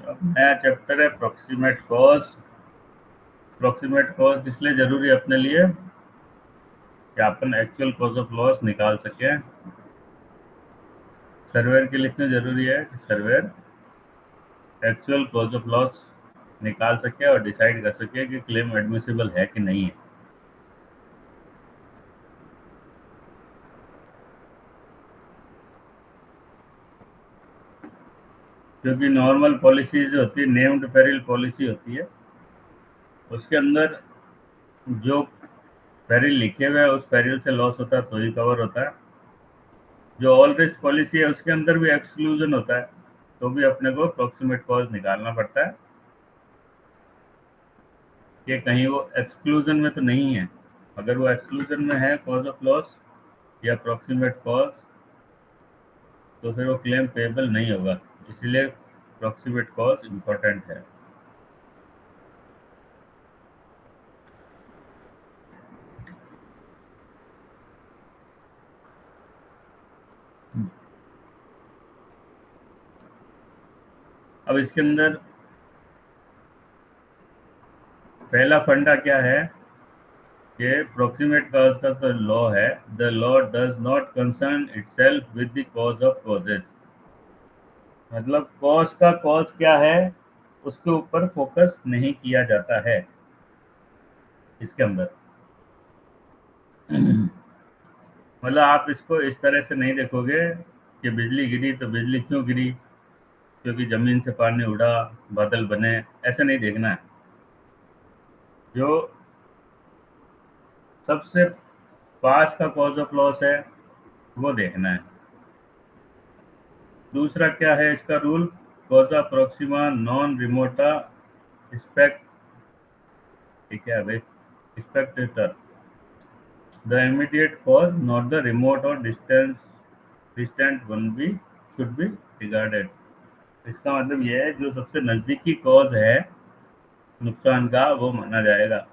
अब नया चैप्टर है अप्रोक्सीमेट कॉज। अप्रोक्सीमेट कॉज इसलिए जरूरी है अपने लिए कि अपन एक्चुअल कॉज ऑफ लॉस निकाल सकें। सर्वेयर के लिए इतने जरूरी है कि surveyor actual cause of loss निकाल सके और डिसाइड कर सके कि क्लेम एडमिसिबल है कि नहीं है। क्योंकि नॉर्मल पॉलिसी जो होती है, नेम्ड पेरिल पॉलिसी होती है, उसके अंदर जो पेरिल लिखे हुए है उस पेरिल से लॉस होता है तो ही कवर होता है। जो ऑल रिस्क पॉलिसी है उसके अंदर भी एक्सक्लूजन होता है, तो भी अपने को अप्रोक्सीमेट कॉज निकालना पड़ता है कि कहीं वो एक्सक्लूजन में तो नहीं है। अगर वो एक्सक्लूजन में है कॉज ऑफ लॉस या अप्रोक्सीमेट कॉज, तो फिर वो क्लेम पेएबल नहीं होगा। इसलिए अप्रोक्सीमेट कॉज इम्पोर्टेंट है। अब इसके अंदर पहला फंडा क्या है कि अप्रोक्सीमेट कॉज का तो लॉ है, the law does not concern itself with the cause of causes. मतलब कॉज का कॉज क्या है उसके ऊपर फोकस नहीं किया जाता है इसके अंदर। मतलब आप इसको इस तरह से नहीं देखोगे कि बिजली गिरी तो बिजली क्यों गिरी, क्योंकि जमीन से पानी उड़ा, बादल बने, ऐसे नहीं देखना है। जो सबसे पास का कॉज ऑफ लॉस है वो देखना है। दूसरा क्या है इसका रूल, कॉजा प्रोक्सिमा नॉन रिमोटा स्पेक्ट, ठीक है भाई, स्पेक्टेटर the immediate cause not the remote और distant one be should be regarded. इसका मतलब यह है जो सबसे नजदीकी कॉज है नुकसान का वो माना जाएगा।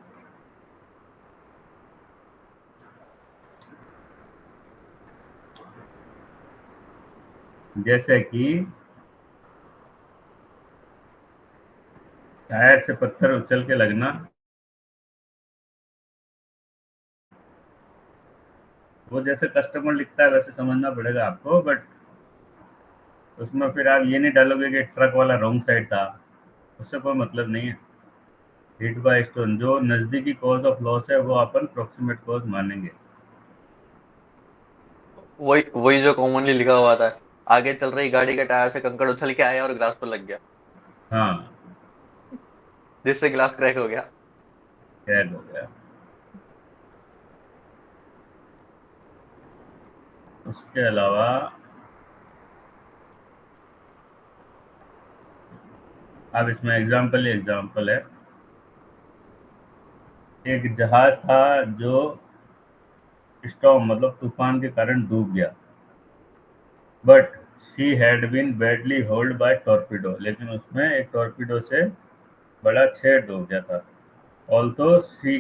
जैसे कि टायर से पत्थर उछल के लगना, वो जैसे कस्टमर लिखता है वैसे समझना पड़ेगा आपको, बट उसमें फिर आप ये नहीं डालोगे कि ट्रक वाला रॉन्ग साइड था, उससे कोई मतलब नहीं है। हिट बाय स्टोन जो नजदीकी कॉज ऑफ लॉस है वो अपन प्रोक्सीमेट कॉज मानेंगे। वही वही जो कॉमनली लिखा हुआ था, आगे चल रही गाड़ी के टायर से कंकड़ उछल के आया और ग्लास पर लग गया, हाँ, जिससे ग्लास क्रैक हो गया। क्रैक हो गया। उसके अलावा अब इसमें एग्जाम्पल ही एग्जाम्पल है। एक जहाज था जो स्टॉर्म मतलब तूफान के कारण डूब गया, but she had been badly hold by torpedo, लेकिन उसमें एक टॉर्पीडो से बड़ा छेद हो गया था। Although she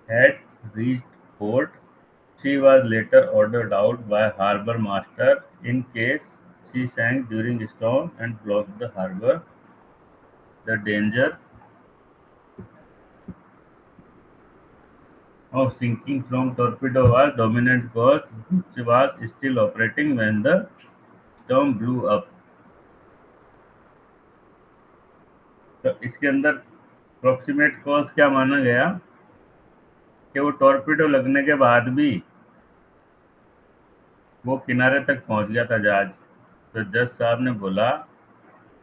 had reached port, she was later ordered out by harbour master in case she sank during storm and blocked the harbour. The danger of sinking from torpedo was dominant cause which was still operating when the storm blew up. तो इसके अंदर approximate cause क्या माना गया कि वो torpedo लगने के बाद भी वो किनारे तक पहुंच गया था जहाज। तो जज साहब ने बोला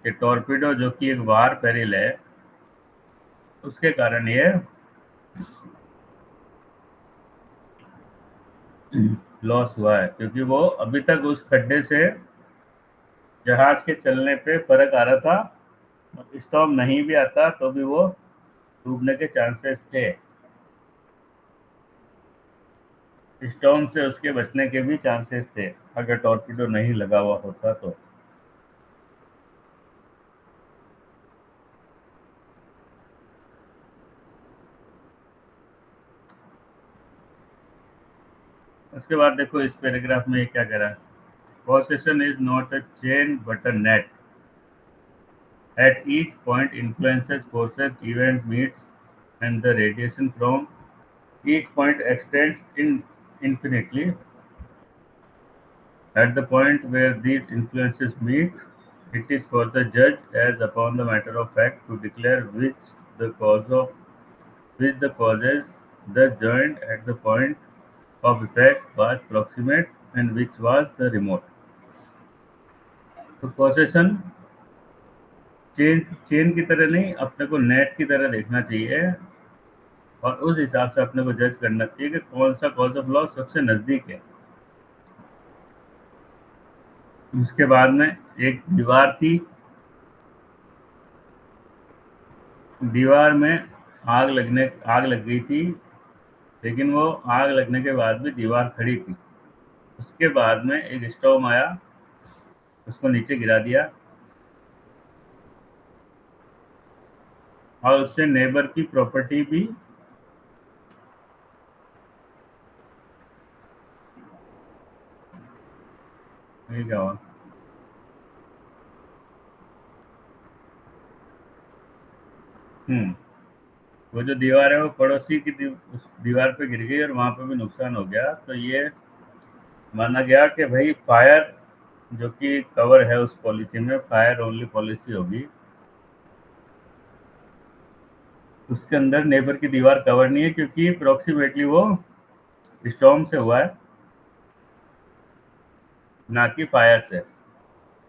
कि टॉर्पीडो जो कि एक वार पेरिल है उसके कारण ये लॉस हुआ है, क्योंकि वो अभी तक उस खड्डे से जहाज के चलने पे फर्क आ रहा था। स्टॉर्म नहीं भी आता तो भी वो डूबने के चांसेस थे, स्टॉर्म से उसके बचने के भी चांसेस थे अगर टॉर्पीडो नहीं लगा हुआ होता तो। उसके बाद देखो इस पैराग्राफ में ये क्या कह रहा है, possession is not a chain but a net. At each point, influences forces event meets, and the radiation from each point extends infinitely. At the point where these influences meet, it is for the judge, as upon the matter of fact, to declare which the causes thus joined at the point of effect was proximate and which was the remote. तो possession chain chain की तरह नहीं, अपने को net की तरह देखना चाहिए और उस हिसाब से अपने को जज करना चाहिए कि कौन सा कॉज ऑफ लॉस सबसे नजदीक है। उसके बाद में एक दीवार थी, दीवार में आग लग गई थी, लेकिन वो आग लगने के बाद भी दीवार खड़ी थी। उसके बाद में एक स्टॉर्म आया, उसको नीचे गिरा दिया और उससे नेबर की प्रॉपर्टी भी क्या हुआ? वो जो दीवार है वो पड़ोसी की उस दीवार पे गिर गई और वहां पे भी नुकसान हो गया। तो ये माना गया कि भाई फायर जो कि कवर है उस पॉलिसी में, फायर ओनली पॉलिसी होगी, उसके अंदर नेबर की दीवार कवर नहीं है क्योंकि अप्रोक्सीमेटली वो स्टॉर्म से हुआ है, ना कि फायर से।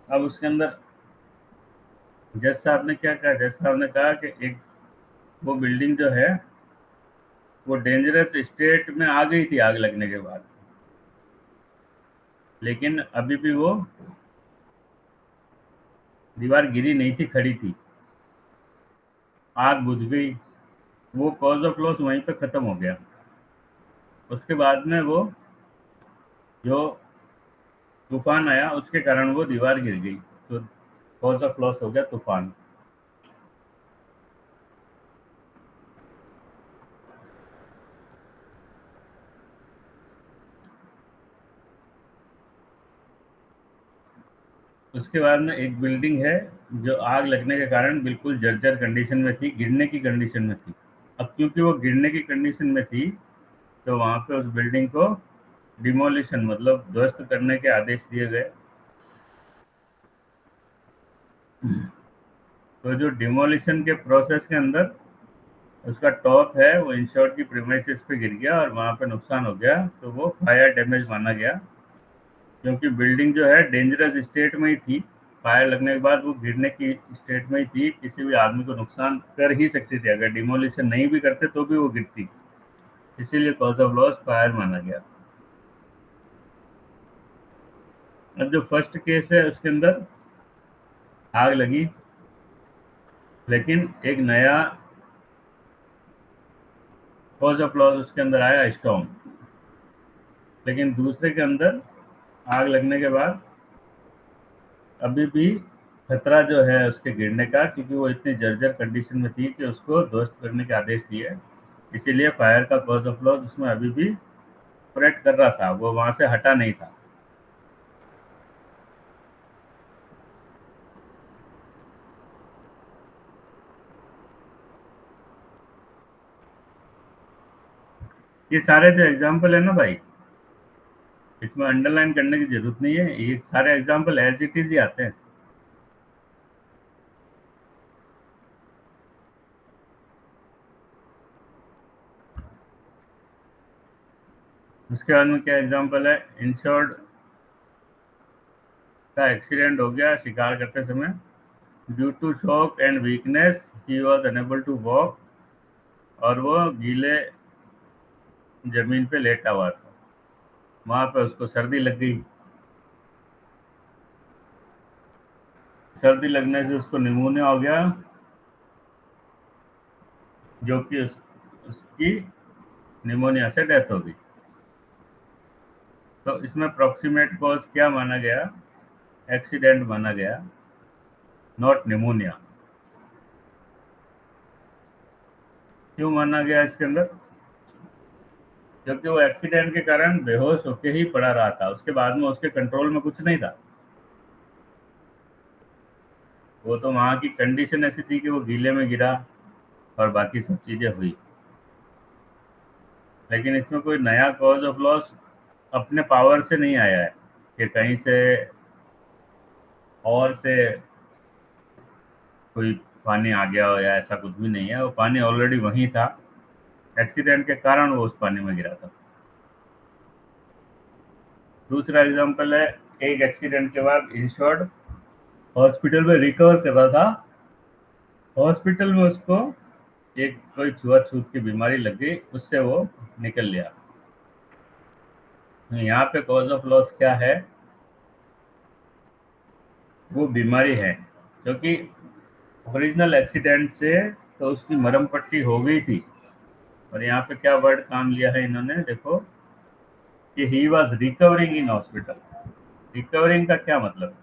अब उसके अंदर जज साहब ने क्या कहा? जज साहब ने कहा कि एक वो बिल्डिंग जो है वो डेंजरस स्टेट में आ गई थी आग लगने के बाद, लेकिन अभी भी वो दीवार गिरी नहीं थी, खड़ी थी। आग बुझ गई, वो कॉज ऑफ लॉस वहीं पे खत्म हो गया। उसके बाद में वो जो तूफान आया उसके कारण वो दीवार गिर गई, तो कॉज ऑफ लॉस हो गया तूफान। उसके बाद में एक बिल्डिंग है जो आग लगने के कारण बिल्कुल जर्जर कंडीशन में थी, गिरने की कंडीशन में थी। अब क्योंकि वो गिरने की कंडीशन में थी, तो वहां पे उस बिल्डिंग को डिमोलिशन मतलब ध्वस्त करने के आदेश दिए गए। तो जो डिमोलिशन के प्रोसेस के अंदर उसका टॉप है वो इंश्योर्ड की प्रीमाइसेस पे गिर गया और वहां पे नुकसान हो गया, तो वो फायर डैमेज माना गया। क्योंकि बिल्डिंग जो है डेंजरस स्टेट में ही थी, फायर लगने के बाद वो गिरने की स्टेट में ही थी, किसी भी आदमी को नुकसान कर ही सकती थी, अगर डिमोलिशन नहीं भी करते तो भी वो गिरती, इसीलिए कॉज ऑफ लॉस फायर माना गया। अब जो फर्स्ट केस है उसके अंदर आग लगी, लेकिन एक नया कॉज ऑफ लॉस उसके अंदर आया, स्टॉर्म। लेकिन दूसरे के अंदर आग लगने के बाद अभी भी खतरा जो है उसके गिरने का, क्योंकि वो इतनी जर्जर कंडीशन में थी कि उसको ध्वस्त करने के आदेश दिए, इसीलिए फायर का कॉज ऑफ लॉस उसमें अभी भी ऑपरेट कर रहा था, वो वहां से हटा नहीं था। ये सारे जो एग्जाम्पल है ना भाई, इसमें अंडरलाइन करने की जरूरत नहीं है, ये सारे एग्जाम्पल एज इट इज ही आते हैं। उसके बाद में क्या एग्जाम्पल है? इंश्योर्ड का एक्सीडेंट हो गया शिकार करते समय, due to shock and weakness he was unable to walk, और वो गीले जमीन पे लेटा हुआ था, वहां पे उसको सर्दी लग गई। सर्दी लगने से उसको निमोनिया हो गया, जो कि उसकी निमोनिया से डेथ हो गई। तो इसमें प्रोक्सीमेट कॉज क्या माना गया? एक्सीडेंट माना गया, नॉट निमोनिया। क्यों माना गया इसके अंदर? क्योंकि वो एक्सीडेंट के कारण बेहोश होके ही पड़ा रहा था, उसके बाद में उसके कंट्रोल में कुछ नहीं था। वो तो वहाँ की कंडीशन ऐसी थी कि वो गीले में गिरा और बाकी सब चीज़ें हुई, लेकिन इसमें कोई नया कॉज ऑफ लॉस अपने पावर से नहीं आया है कि कहीं से और से कोई पानी आ गया हो, या ऐसा कुछ भी नहीं है। वो पानी ऑलरेडी वहीं था, एक्सीडेंट के कारण वो उस पानी में गिरा था। दूसरा एग्जांपल है, एक एक्सीडेंट के बाद इंश्योर्ड हॉस्पिटल में रिकवर कर रहा था। हॉस्पिटल में उसको एक कोई छुआछूत की बीमारी लग गई, उससे वो निकल लिया। यहाँ पे कॉज ऑफ लॉस क्या है? वो बीमारी है, क्योंकि ओरिजिनल एक्सीडेंट से तो उसकी मरहम पट्टी हो गई थी। और यहाँ पे क्या वर्ड काम लिया है इन्होंने, देखो कि he was recovering in hospital. Recovering का क्या मतलब है?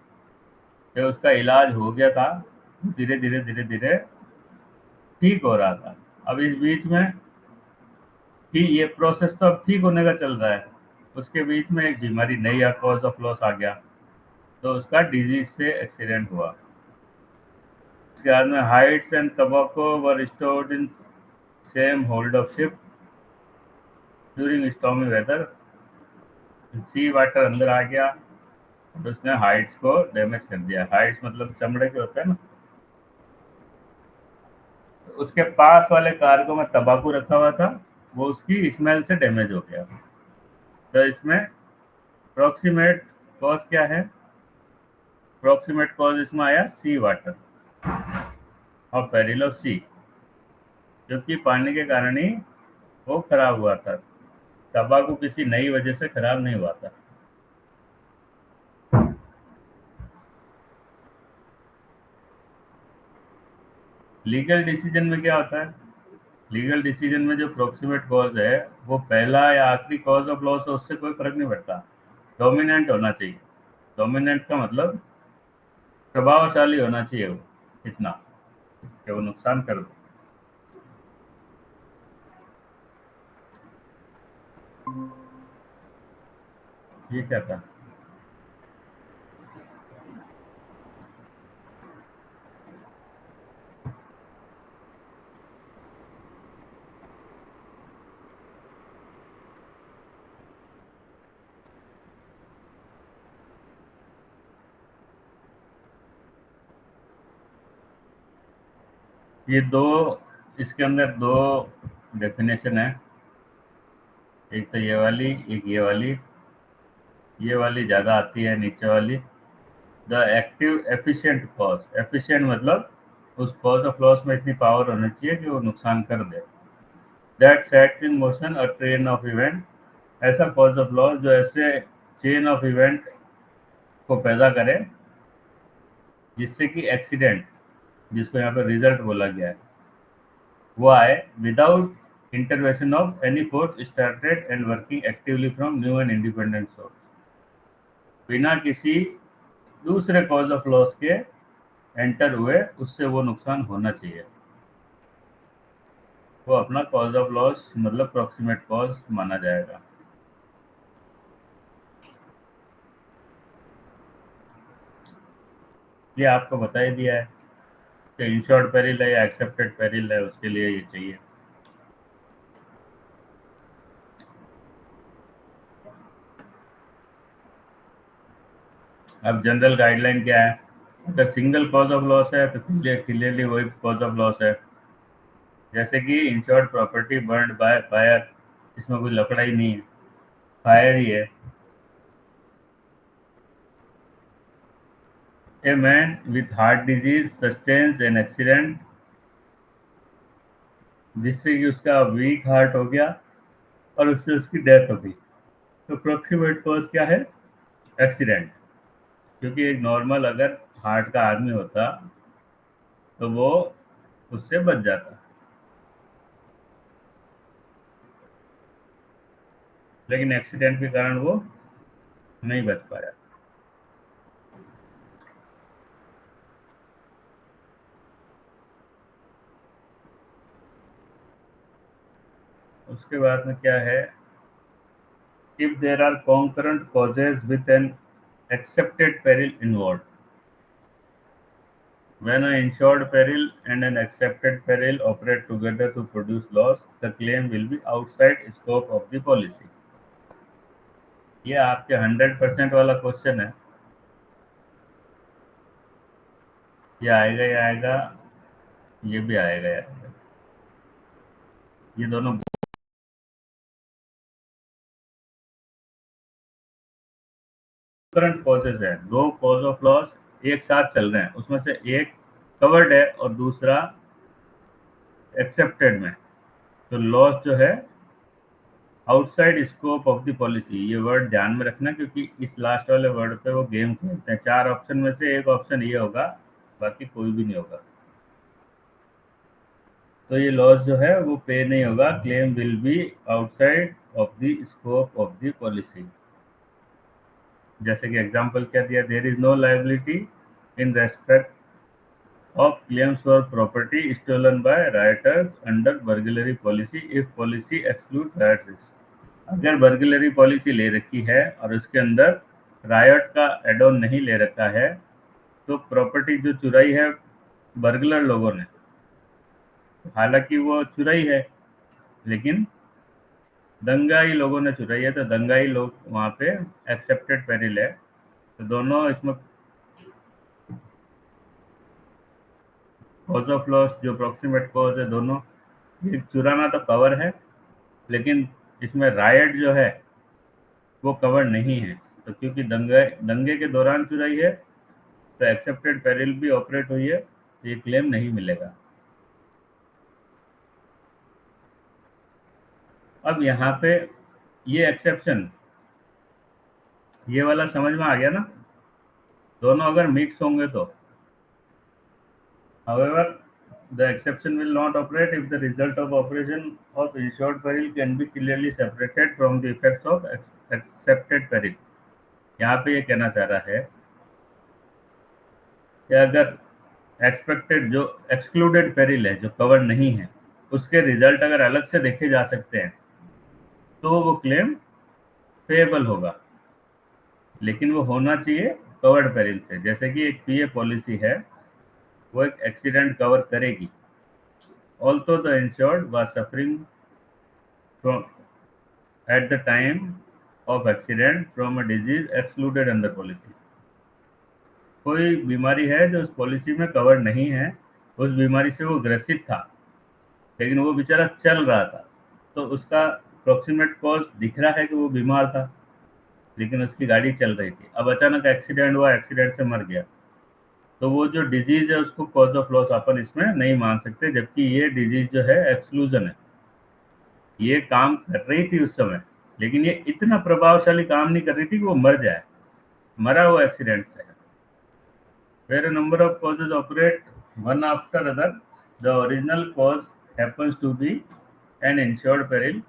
कि उसका इलाज हो गया था, धीरे धीरे धीरे धीरे ठीक हो रहा था। अब इस बीच में कि ये प्रोसेस तो अब ठीक होने का चल रहा है, उसके बीच में एक बीमारी नई कॉज ऑफ लॉस आ गया, तो उसका डिजीज से एक्सीडेंट हुआ। उसके बाद में hides and tobacco were stored in same hold of ship during stormy weather. Sea water अंदर आ गया और उसने हाइट्स को डैमेज कर दिया। हाइट्स मतलब चमड़े के होते हैं ना। उसके पास वाले कार्गो में तंबाकू रखा हुआ था, वो उसकी स्मेल से डैमेज हो गया। तो इसमें प्रोक्सीमेट कॉज क्या है? प्रोक्सीमेट कॉज इसमें आया सी वाटर और पेरिल ऑफ सी, क्योंकि पानी के कारण ही वो खराब हुआ था। तंबाकू किसी नई वजह से खराब नहीं हुआ था। लीगल डिसीजन में क्या होता है? लीगल डिसीजन में जो प्रोक्सीमेट कॉज है, वो पहला या आखिरी कॉज ऑफ लॉस है, उससे कोई फर्क नहीं पड़ता। डोमिनेंट होना चाहिए। डोमिनेंट का मतलब प्रभावशाली होना चाहिए वो, इतना कि वो नुकसान कर दे। ये क्या था? ये दो, इसके अंदर दो डेफिनेशन है। एक तो ये वाली, एक ये वाली। ये वाली ज्यादा आती है, नीचे वाली। The active efficient cause. Efficient मतलब उस कॉज ऑफ लॉस में इतनी पावर होनी चाहिए कि वो नुकसान कर दे। That sets in motion a train of event. ऐसा कॉज ऑफ लॉस जो ऐसे चेन ऑफ इवेंट को पैदा करे जिससे कि एक्सीडेंट, जिसको यहाँ पे रिजल्ट बोला गया है, वो आए without intervention of any force started and working actively from new and independent source. बिना किसी दूसरे कॉज ऑफ लॉस के एंटर हुए उससे वो नुकसान होना चाहिए। वो अपना कॉज ऑफ लॉस मतलब प्रोक्सीमेट कॉज माना जाएगा। ये आपको बता ही दिया है कि इंश्योर्ड पेरिल है या एक्सेप्टेड पेरिल है, उसके लिए ये चाहिए। अब जनरल गाइडलाइन क्या है? अगर सिंगल कॉज ऑफ लॉस है तो क्लियरली वही कॉज ऑफ लॉस है। जैसे कि insured property burned by fire, इसमें कोई लफड़ा ही नहीं है, फायर ही है। A man with heart disease sustains an accident, जिससे कि उसका वीक हार्ट हो गया और उससे उसकी डेथ हो गई। तो प्रोक्सीमेट कॉज क्या है? एक्सीडेंट। क्योंकि एक नॉर्मल अगर हार्ट का आदमी होता तो वो उससे बच जाता, लेकिन एक्सीडेंट के कारण वो नहीं बच पाया। उसके बाद में क्या है? if there are concurrent causes with an accepted peril involved। When an insured peril and an accepted peril operate together to produce loss, the claim will be outside scope of the policy. ये आपके 100% वाला question है. ये आएगा, ये आएगा, ये भी आएगा, ये आएगा. ये दोनों करंट कॉजेज है. दो कॉज ऑफ लॉस एक साथ चल रहे हैं, उसमें से एक कवर्ड है और दूसरा एक्सेप्टेड में. तो लॉस जो है outside scope of the policy, ये वर्ड ध्यान में रखना, क्योंकि इस लास्ट वाले वर्ड पे वो गेम खेलते हैं. 4 ऑप्शन में से एक ऑप्शन ये होगा, बाकी कोई भी नहीं होगा. तो ये लॉस जो है वो पे नहीं होगा. Claim will be outside of the scope of the policy. जैसे कि एग्जांपल क्या दिया, there is no liability in respect of claims for property stolen by rioters under burglary policy if policy exclude riot risk. अगर burglary policy ले रखी है और उसके अंदर riot का एड ऑन नहीं ले रखा है, तो प्रॉपर्टी जो चुराई है बर्गलर लोगों ने, हालांकि वो चुराई है लेकिन दंगाई लोगों ने चुराई है, तो दंगाई लोग वहां पे एक्सेप्टेड पेरिल है. तो दोनों इसमें कॉज ऑफ लॉस जो अप्रोक्सीमेट कॉज है, दोनों ये चुराना तो कवर है, लेकिन इसमें रायट जो है वो कवर नहीं है. तो क्योंकि दंगे के दौरान चुराई है, तो एक्सेप्टेड पेरिल भी ऑपरेट हुई है, तो ये क्लेम नहीं मिलेगा. अब यहाँ पे ये एक्सेप्शन, ये वाला समझ में आ गया ना. दोनों अगर मिक्स होंगे तो, however the exception will not operate if the result of operation of insured peril can be clearly separated from the effects of accepted peril. यहाँ पे ये कहना चाह रहा है कि अगर एक्सपेक्टेड जो एक्सक्लूडेड पेरिल है, जो कवर नहीं है, उसके रिजल्ट अगर अलग से देखे जा सकते हैं तो वो क्लेम पेएबल होगा. लेकिन वो होना चाहिए कवर्ड पेरिल से. जैसे कि एक पीए पॉलिसी है, वो एक एक्सीडेंट कवर करेगी, also the insured was suffering from at the time of accident from a disease excluded under policy. कोई बीमारी है जो उस पॉलिसी में कवर नहीं है, उस बीमारी से वो ग्रसित था, लेकिन वो बेचारा चल रहा था, तो उसका अप्रोक्सीमेट कॉज दिख रहा है कि वो बीमार था, लेकिन उसकी गाड़ी चल रही थी. अब अचानक एक्सीडेंट हुआ, एक्सीडेंट से मर गया, तो वो जो डिजीज है उसको कॉज ऑफ लॉस अपन इसमें नहीं मान सकते, जबकि ये डिजीज जो है एक्सक्लूजन है. ये काम कर रही थी उस समय, लेकिन ये इतना प्रभावशाली काम नहीं कर रही थी कि वो मर जाए. मरा वो एक्सीडेंट से. Where a number of causes operate one after other, the original cause happens to be an insured peril,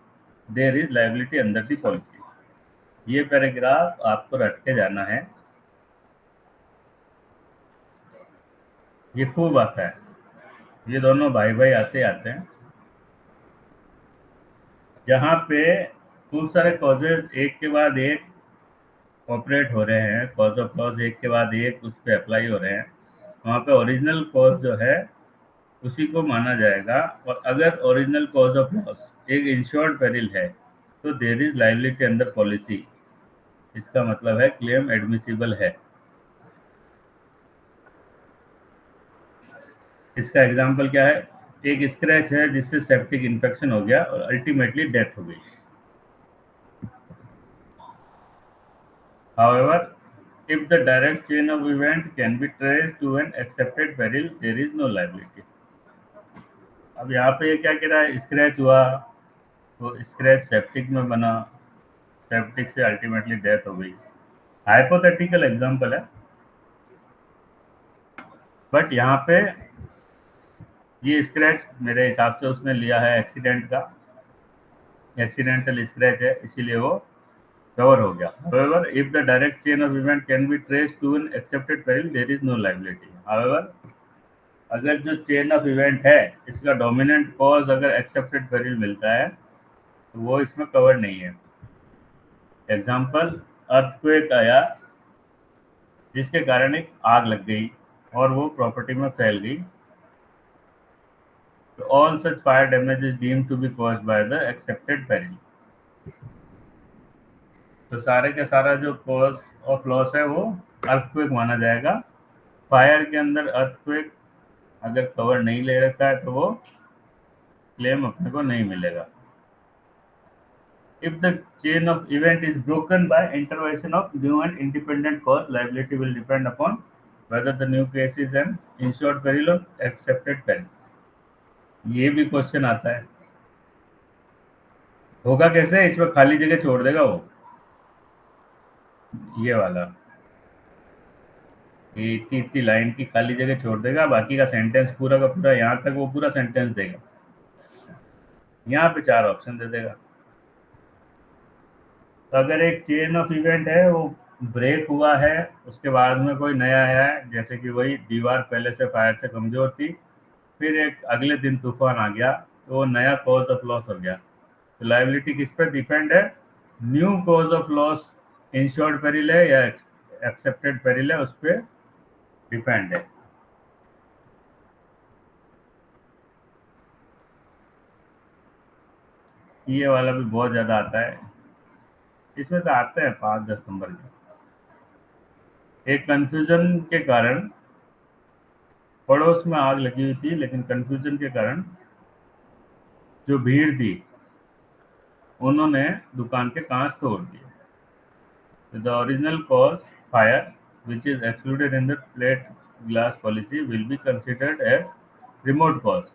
there is liability under the policy. ये पैराग्राफ आपको रट के जाना है, ये खूब आता है. ये दोनों भाई भाई आते आते हैं, जहाँ पे खूब सारे कॉजेज एक के बाद एक ऑपरेट हो रहे हैं, कॉज ऑफ लॉस एक के बाद एक उस पर अप्लाई हो रहे हैं, वहाँ पे ओरिजिनल कॉज जो है उसी को माना जाएगा. और अगर ओरिजिनल कॉज ऑफ लॉस एक इंश्योर्ड पेरिल है, तो there is liability under policy. इसका मतलब है क्लेम एडमिसिबल है. इसका एग्जांपल क्या है, एक स्क्रैच है जिससे सेप्टिक इन्फेक्शन हो गया और अल्टीमेटली डेथ हो गई. However, if the direct chain of event can be traced to an accepted peril, there is no liability. अब यहाँ पे ये क्या कह रहा है, स्क्रैच हुआ तो स्क्रैच सेप्टिक में बना, सेप्टिक से अल्टीमेटली डेथ हो गई. हाइपोथेटिकल एग्जांपल है, बट यहाँ पे ये स्क्रैच मेरे हिसाब से उसने लिया है एक्सीडेंट का, एक्सीडेंटल स्क्रैच है, इसीलिए वो कवर हो गया. However, if the direct chain of event can be traced to an accepted peril, there is no liability. However, अगर जो चेन ऑफ इवेंट है इसका डोमिनेंट कॉज अगर एक्सेप्टेड पेरिल मिलता है, तो वो इसमें कवर नहीं है. एग्जांपल, अर्थक्वेक आया जिसके कारण एक आग लग गई, और वो प्रॉपर्टी में फैल गई। तो all such fire damage is deemed to be caused by the excepted peril. तो सारे के सारा जो कॉज ऑफ लॉस है वो अर्थक्वेक माना जाएगा। फायर के अंदर अर्थक्वेक अगर कवर नहीं ले रखा है तो वो क्लेम अपने को नहीं मिलेगा। If the chain of event is broken by intervention of new and independent cause, liability will depend upon whether the new case is an insured peril or accepted peril। ये भी क्वेश्चन आता है, होगा कैसे, इसमें खाली जगह छोड़ देगा वो, ये वाला, ये इतनी इतनी लाइन की खाली जगह छोड़ देगा, बाकी का सेंटेंस पूरा का पूरा यहाँ तक वो पूरा सेंटेंस देगा, यहाँ पे 4 ऑप्शन दे देगा। तो अगर एक चेन ऑफ इवेंट है वो ब्रेक हुआ है, उसके बाद में कोई नया आया है, जैसे कि वही दीवार पहले से फायर से कमजोर थी, फिर एक अगले दिन तूफान आ गया, तो वो नया कॉज ऑफ लॉस हो गया। तो लाइबिलिटी किस पे डिपेंड है, new cause of loss insured peril है या एक्सेप्टेड पेरिल है, उस पर डिपेंड है। ये वाला भी बहुत ज्यादा आता है, इसमें से आते हैं 5-10 नंबर के। एक कंफ्यूजन के कारण पड़ोस में आग लगी हुई थी, लेकिन कंफ्यूजन के कारण जो भीड़ थी उन्होंने दुकान के कांच तोड़ दिए। The original cause fire which is excluded in the plate glass policy will be considered as remote cause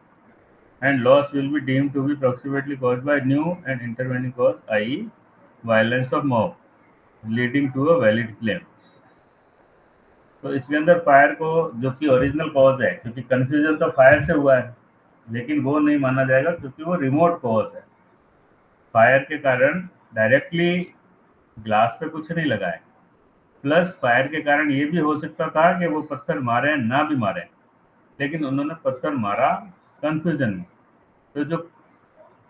and loss will be deemed to be approximately caused by new and intervening cause, i.e. violence of mob leading to a valid claim। तो इसके अंदर fire को, जो कि original cause है, क्योंकि confusion तो fire से हुआ है, लेकिन वो नहीं माना जाएगा क्योंकि वो रिमोट कॉज है। फायर के कारण डायरेक्टली ग्लास पे कुछ नहीं लगा है, प्लस फायर के कारण ये भी हो सकता था कि वो पत्थर मारे ना भी मारे, लेकिन उन्होंने पत्थर मारा कंफ्यूजन में। तो जो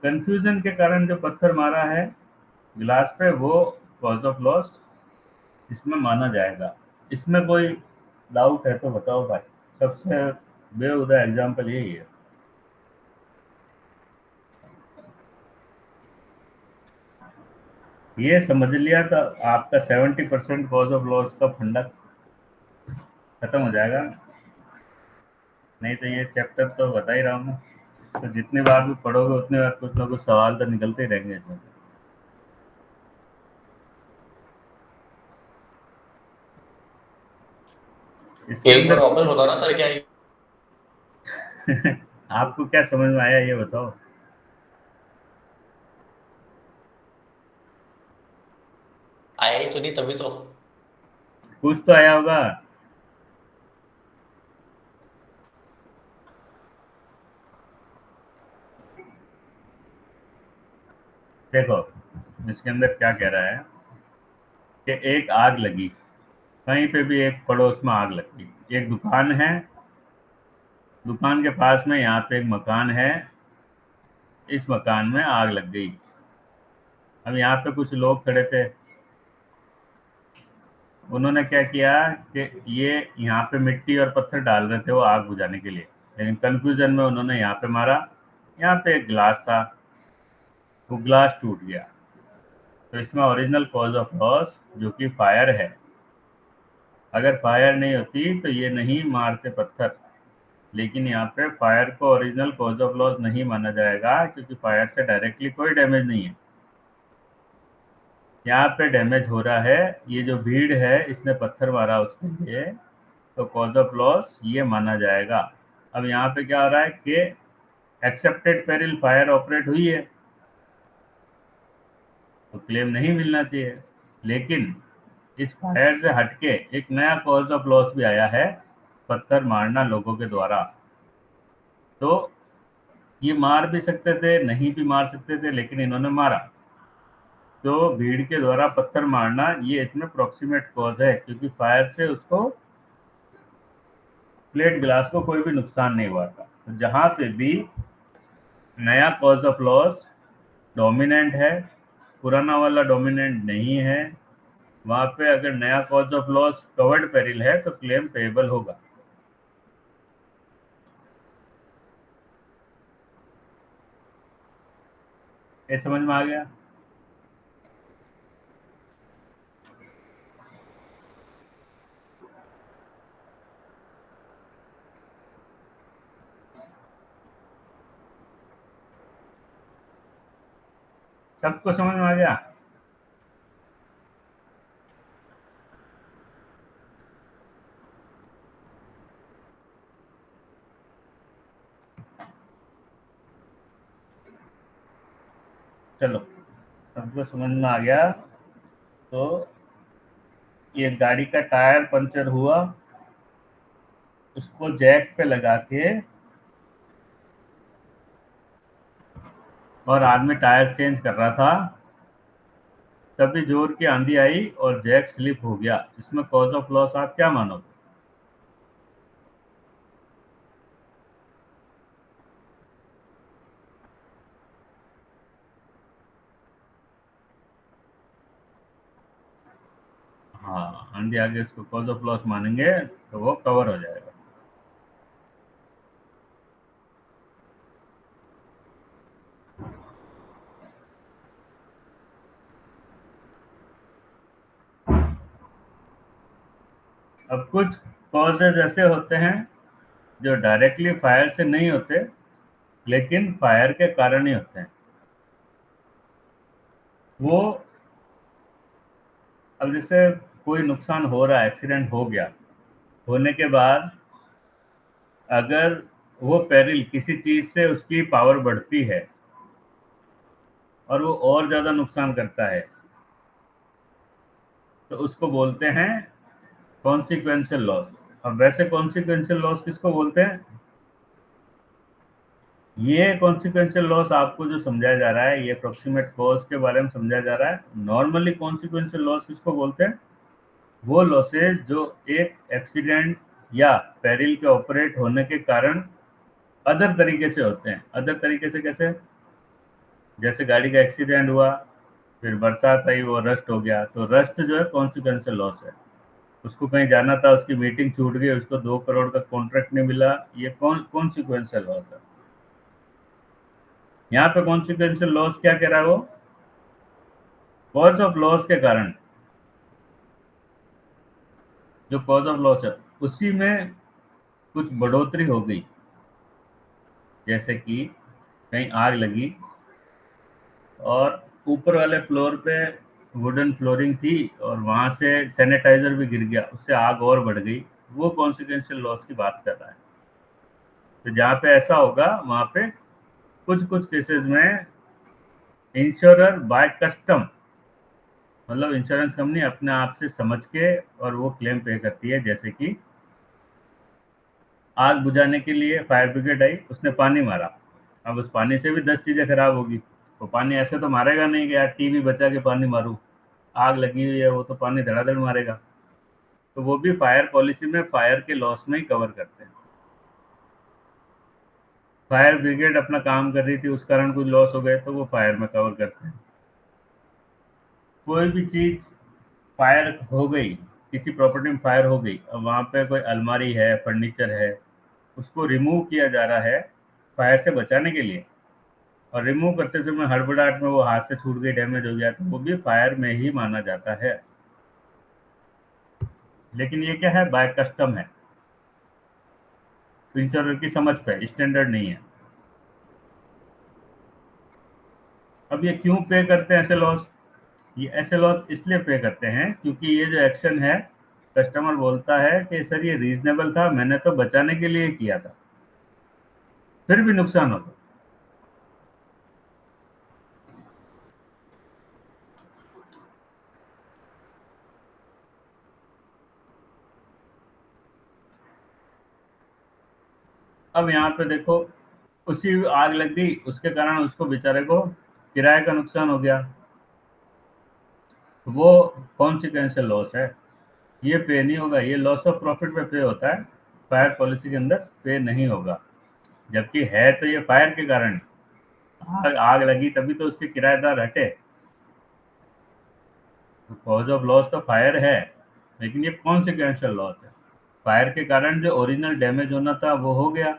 कंफ्यूजन के कारण जो पत्थर मारा है ग्लास पे, वो कॉज ऑफ लॉस इसमें माना जाएगा। इसमें कोई डाउट है तो बताओ भाई, सबसे बेहुदा एग्जाम्पल यही है। ये समझ लिया तो आपका 70% कॉज ऑफ लॉस का फंडा खत्म हो जाएगा। नहीं तो ये चैप्टर तो बता ही रहा हूँ मैं, इसको जितनी बार भी पढ़ोगे उतनी बार कुछ ना कुछ सवाल तो निकलते ही रहेंगे इसमें से। इसके एक बार अंदर वापस बताओ ना सर, क्या है? आपको क्या समझ में आया ये बताओ। आया ही तो नहीं तभी तो। कुछ तो आया होगा। देखो इसके अंदर क्या कह रहा है कि एक आग लगी, कहीं पे भी एक पड़ोस में आग लग गई, एक दुकान है, दुकान के पास में यहाँ पे एक मकान है, इस मकान में आग लग गई। अब यहाँ पे कुछ लोग खड़े थे, उन्होंने क्या किया कि ये यहाँ पे मिट्टी और पत्थर डाल रहे थे वो आग बुझाने के लिए, लेकिन कंफ्यूजन में उन्होंने यहाँ पे मारा, यहाँ पे एक ग्लास था, वो ग्लास टूट गया। तो इसमें ओरिजिनल कॉज ऑफ लॉस जो कि फायर है, अगर फायर नहीं होती तो ये नहीं मारते पत्थर, लेकिन यहाँ पे फायर को ओरिजिनल कॉज ऑफ लॉस नहीं माना जाएगा क्योंकि फायर से डायरेक्टली कोई डैमेज नहीं है। यहाँ पे डैमेज हो रहा है, ये जो भीड़ है इसने पत्थर मारा उसके लिए, तो कॉज ऑफ लॉस ये माना जाएगा। अब यहाँ पे क्या हो रहा है कि एक्सेप्टेड पेरिल फायर ऑपरेट हुई है तो क्लेम नहीं मिलना चाहिए, लेकिन इस फायर से हटके एक नया कॉज ऑफ लॉस भी आया है, पत्थर मारना लोगों के द्वारा। तो ये मार भी सकते थे, नहीं भी मार सकते थे, लेकिन इन्होंने मारा, तो भीड़ के द्वारा पत्थर मारना ये इसमें प्रोक्सीमेट कॉज है, क्योंकि फायर से उसको, प्लेट ग्लास को कोई भी नुकसान नहीं हुआ था। तो जहां पे भी नया कॉज ऑफ लॉस डोमिनेंट है, पुराना वाला डोमिनेंट नहीं है, वहां पे अगर नया cause of loss covered peril है तो क्लेम पेएबल होगा। ये समझ में आ गया? सबको समझ में आ गया? चलो, सबको समझ में आ गया। तो ये गाड़ी का टायर पंचर हुआ, उसको जैक पे लगा के और आदमी टायर चेंज कर रहा था, तभी जोर की आंधी आई और जैक स्लिप हो गया। इसमें कॉज ऑफ लॉस आप क्या मानोगे? हाँ, आंधी आगे इसको कॉज ऑफ लॉस मानेंगे तो वो कवर हो जाएगा। अब कुछ कॉजेज ऐसे होते हैं जो डायरेक्टली फायर से नहीं होते, लेकिन फायर के कारण ही होते हैं। वो, अब जैसे कोई नुकसान हो रहा है, एक्सीडेंट हो गया, होने के बाद अगर वो पेरिल किसी चीज से उसकी पावर बढ़ती है और वो और ज्यादा नुकसान करता है, तो उसको बोलते हैं कॉन्सिक्वेंशियल लॉस। अब वैसे कॉन्सिक्वेंशियल लॉस किसको बोलते हैं? ये कॉन्सिक्वेंशियल लॉस आपको जो समझाया जा रहा है, ये अप्रोक्सीमेट कॉज के बारे में समझाया जा रहा है। नॉर्मली कॉन्सिक्वेंशियल लॉस किसको बोलते हैं? वो लॉसेज जो एक एक्सीडेंट या पेरिल के ऑपरेट होने के कारण अदर तरीके से होते हैं। अदर तरीके से कैसे? जैसे गाड़ी का एक्सीडेंट हुआ, फिर बरसात आई, वो रस्ट हो गया, तो रस्ट जो है कॉन्सिक्वेंशियल लॉस है। उसको कहीं जाना था, उसकी मीटिंग छूट गई, उसको 2 करोड़ का कॉन्ट्रैक्ट नहीं मिला, ये कॉन्सिक्वेंशियल लॉस है। यहाँ पे कॉन्सिक्वेंशियल लॉस क्या कह रहा है वो? कॉज ऑफ लॉस के कारण, जो कॉज ऑफ लॉस है उसी में कुछ बढ़ोतरी हो गई। जैसे कि कहीं आग लगी और ऊपर वाले फ्लोर पे वुडन फ्लोरिंग थी और वहां से सैनिटाइजर भी गिर गया, उससे आग और बढ़ गई। वो कॉन्सिक्वेंशियल लॉस की बात कर रहा है। तो जहाँ पे ऐसा होगा वहां पे कुछ कुछ केसेस में इंश्योरर बाय कस्टम, मतलब इंश्योरेंस कंपनी अपने आप से समझ के और वो क्लेम पे करती है। जैसे कि आग बुझाने के लिए फायर ब्रिगेड आई, उसने पानी मारा, अब उस पानी से भी 10 चीजें खराब होगी। तो पानी ऐसे तो मारेगा नहीं कि यार टीवी बचा के पानी मारूं, आग लगी हुई है, वो तो पानी धड़ाधड़ मारेगा। तो वो भी फायर पॉलिसी में फायर के लॉस में ही कवर करते हैं। फायर ब्रिगेड अपना काम कर रही थी, उस कारण कुछ लॉस हो गए तो वो फायर में कवर करते हैं। कोई भी चीज फायर हो गई, किसी प्रॉपर्टी में फायर हो गई, अब वहां पे कोई अलमारी है, फर्नीचर है, उसको रिमूव किया जा रहा है फायर से बचाने के लिए, और रिमूव करते समय हड़बड़ाहट में वो हाथ से छूट गई, डैमेज हो गया, तो वो भी फायर में ही माना जाता है। लेकिन ये क्या है? बाय कस्टम है, तो इंश्योरर की समझ पे, स्टैंडर्ड नहीं है। अब ये क्यों पे करते हैं ऐसे लॉस? ये ऐसे लॉस इसलिए पे करते हैं क्योंकि ये जो एक्शन है, कस्टमर बोलता है कि सर ये रीजनेबल था, मैंने तो बचाने के लिए किया था, फिर भी नुकसान होगा। अब यहाँ पे देखो, उसी आग लग गई, उसके कारण उसको बेचारे को किराए का नुकसान हो गया, वो कॉन्सिक्वेंशियल लॉस है, ये पे नहीं होगा। ये लॉस ऑफ प्रॉफिट पे पे होता है, फायर पॉलिसी के अंदर पे नहीं होगा। जबकि है तो ये फायर के कारण, आग आग लगी तभी तो उसके किराएदार हटे। कॉज ऑफ लॉस तो फायर है, लेकिन ये कॉन्सिक्वेंशियल लॉस है। फायर के कारण जो ओरिजिनल डैमेज होना था वो हो गया,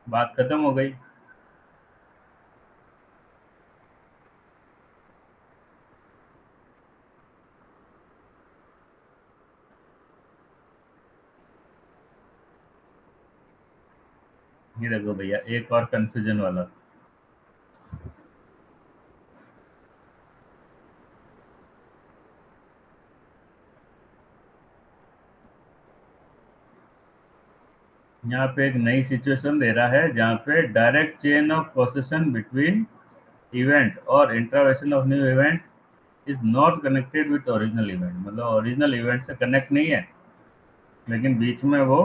बात खत्म हो गई। ये देखो भैया एक और कंफ्यूजन वाला। यहाँ पे एक नई सिचुएशन दे रहा है जहाँ पे direct chain of possession between event और intervention of new event is not connected with original event, मतलब ओरिजिनल इवेंट से कनेक्ट नहीं है लेकिन बीच में वो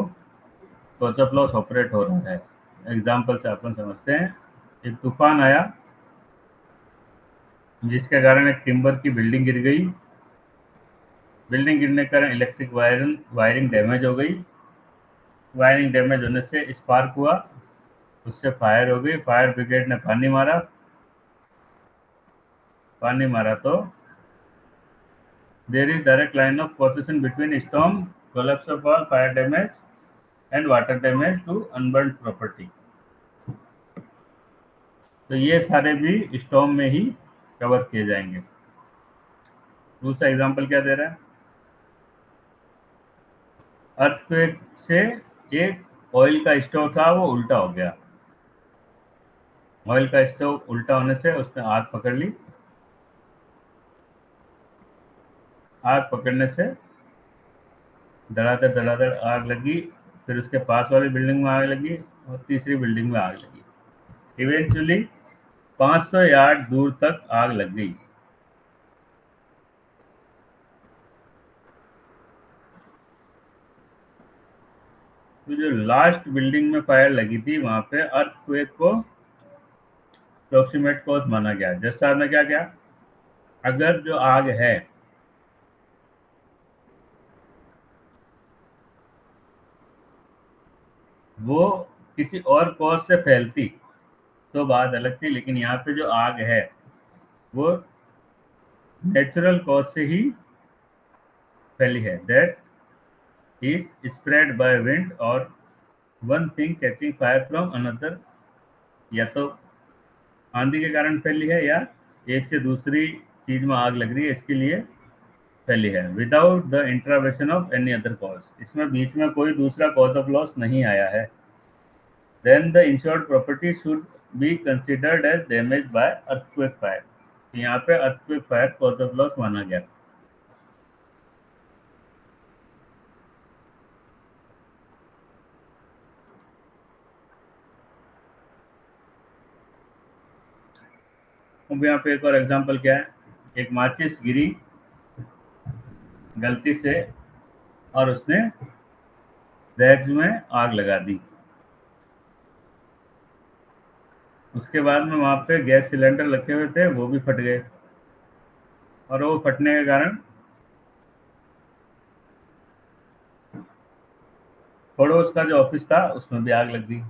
कॉज ऑफ लॉस ऑपरेट हो रहा है। एग्जाम्पल से अपन समझते हैं। एक तूफान आया जिसके कारण एक टिम्बर की बिल्डिंग गिर गई। बिल्डिंग गिरने के कारण इलेक्ट्रिक वायरिंग डैमेज हो गई। वायरिंग डैमेज होने से स्पार्क हुआ, उससे फायर हो गई। फायर ब्रिगेड ने पानी मारा। पानी मारा तो there is direct line of position between storm, collapse of wall, fire damage and water damage to unburned property. तो ये सारे भी स्टॉर्म में ही कवर किए जाएंगे। दूसरा एग्जांपल क्या दे रहा है? अर्थक्वेक से एक ऑयल का स्टोव था वो उल्टा हो गया। ऑयल का स्टोव उल्टा होने से उसने आग पकड़ ली। आग पकड़ने से धड़ाधड़ आग लगी। फिर उसके पास वाली बिल्डिंग में आग लगी और तीसरी बिल्डिंग में आग लगी। इवेंचुअली 500 यार्ड दूर तक आग लग गई। तो जो लास्ट बिल्डिंग में फायर लगी थी वहां पे अर्थक्वेक को अप्रोक्सीमेट कॉज माना गया। जैसा आपने क्या किया, अगर जो आग है वो किसी और कॉज से फैलती तो बात अलग थी, लेकिन यहाँ पे जो आग है वो नेचुरल कॉज से ही फैली है। That is spread by wind और one thing catching fire from another. या तो आंधी के कारण फैली है या एक से दूसरी चीज में आग लग रही है इसके लिए फैली है। Without the intervention of any other cause, इसमें बीच में कोई दूसरा कॉज ऑफ लॉस नहीं आया है। Then the insured property should be considered as damage by earthquake fire. यहाँ पे earthquake fire cause of loss माना गया। अब यहाँ पे एक और एग्जांपल क्या है? एक माचिस गिरी गलती से और उसने रैक्स में आग लगा दी। उसके बाद में वहां पे गैस सिलेंडर रखे हुए थे वो भी फट गए और वो फटने के कारण पड़ोस का जो ऑफिस था उसमें भी आग लग गई।